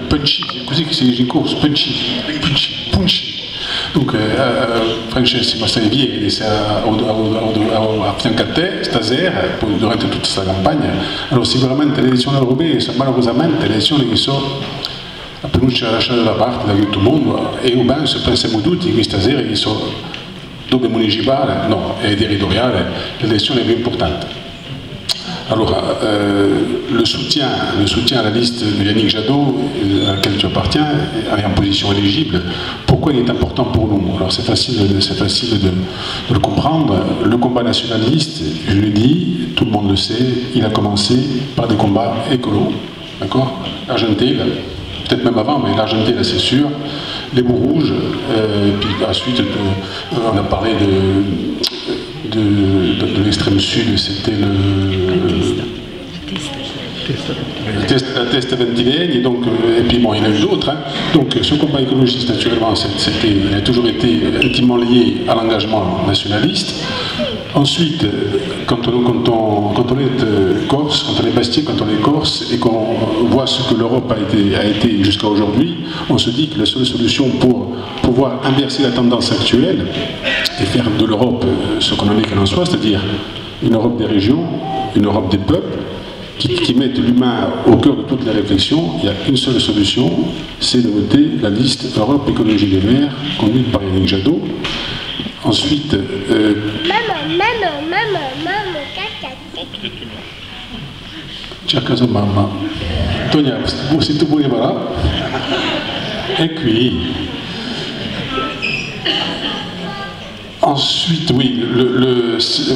punchy, c'est così che si dice in corso, punchy. Dunque, Francesco Massavieri disse a fianco a te stasera, poi durante tutta questa campagna, allora sicuramente le elezioni europee, malauradamente le elezioni che sono per noi ci ha lasciato da parte da tutto il mondo e pensiamo tutti che stasera che sono dove municipale, no, è territoriale, l'elezione è più importante. Alors, le soutien à la liste de Yannick Jadot, à laquelle tu appartiens, est en position éligible. Pourquoi il est important pour nous? Alors, c'est facile de le comprendre. Le combat nationaliste, je le dis, tout le monde le sait, il a commencé par des combats écolos. D'accord? L'Argentine, peut-être même avant, mais l'Argentine, c'est sûr. Les bouts rouges, puis ensuite, on a parlé de l'extrême sud, c'était la Testa Ventileni, donc, et puis bon, il y en a eu d'autres. Hein. Donc ce combat écologiste, naturellement, il a toujours été intimement lié à l'engagement nationaliste. Ensuite, quand on est corse, quand on est bastien, quand on est corse, et qu'on voit ce que l'Europe a été jusqu'à aujourd'hui, on se dit que la seule solution pour pouvoir inverser la tendance actuelle et faire de l'Europe ce qu'on en est qu'elle en soit, c'est-à-dire une Europe des régions, une Europe des peuples, qui mettent l'humain au cœur de toutes les réflexions, il y a une seule solution, c'est de voter la liste Europe Écologie Les Verts, conduite par Yannick Jadot. Ensuite... C'è a casa mamma. Tonia, se tu vuoi là. Et puis... Ensuite, oui,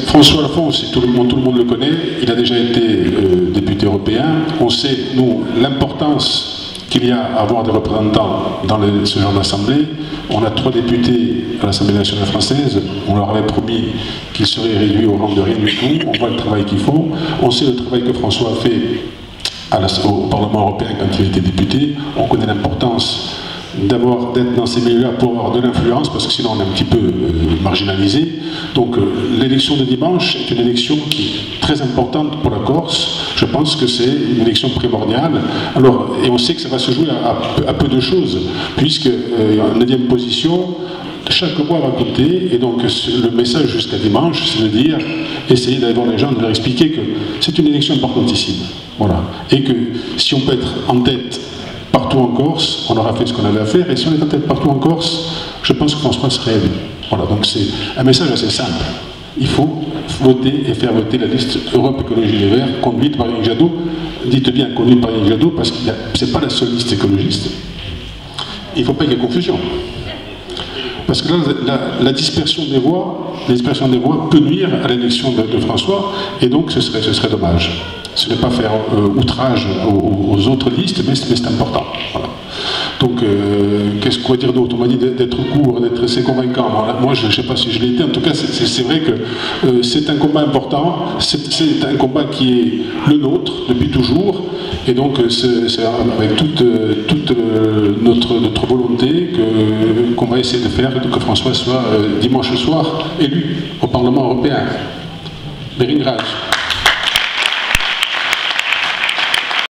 François Alphonse, tout le monde le connaît, il a déjà été député européen. On sait, nous, l'importance qu'il y a à avoir des représentants dans ce genre d'assemblée. On a 3 députés à l'Assemblée nationale française, on leur avait promis qu'ils seraient réduits au rang de rien du tout, on voit le travail qu'ils font, on sait le travail que François a fait au Parlement européen quand il était député, on connaît l'importance d'être dans ces milieux-là pour avoir de l'influence, parce que sinon on est un petit peu marginalisé. Donc l'élection de dimanche est une élection qui est très importante pour la Corse. Je pense que c'est une élection primordiale. Alors, et on sait que ça va se jouer à peu de choses, puisque en 9e position, chaque mois va compter, et donc le message jusqu'à dimanche, c'est de dire, essayer d'aller voir les gens, de leur expliquer que c'est une élection importantissime. Voilà. Et que si on peut être en tête partout en Corse, on aura fait ce qu'on avait à faire, et si on est en tête partout en Corse, je pense que François serait élu. Voilà, donc c'est un message assez simple. Il faut voter et faire voter la liste Europe Écologie Les Verts, conduite par Yannick Jadot. Dites bien conduite par Yannick Jadot, parce que ce n'est pas la seule liste écologiste. Il ne faut pas qu'il y ait confusion. Parce que là, la dispersion des voix peut nuire à l'élection de François, et donc ce serait dommage. Ce n'est pas faire outrage aux autres listes, mais c'est important. Voilà. Donc, qu'est-ce qu'on va dire d'autre? On m'a dit d'être court, d'être assez convaincant. Moi, je ne sais pas si je l'ai été. En tout cas, c'est vrai que c'est un combat important. C'est un combat qui est le nôtre depuis toujours. Et donc, c'est avec toute notre volonté qu'on va essayer de faire que François soit dimanche soir élu au Parlement européen. Beringrage.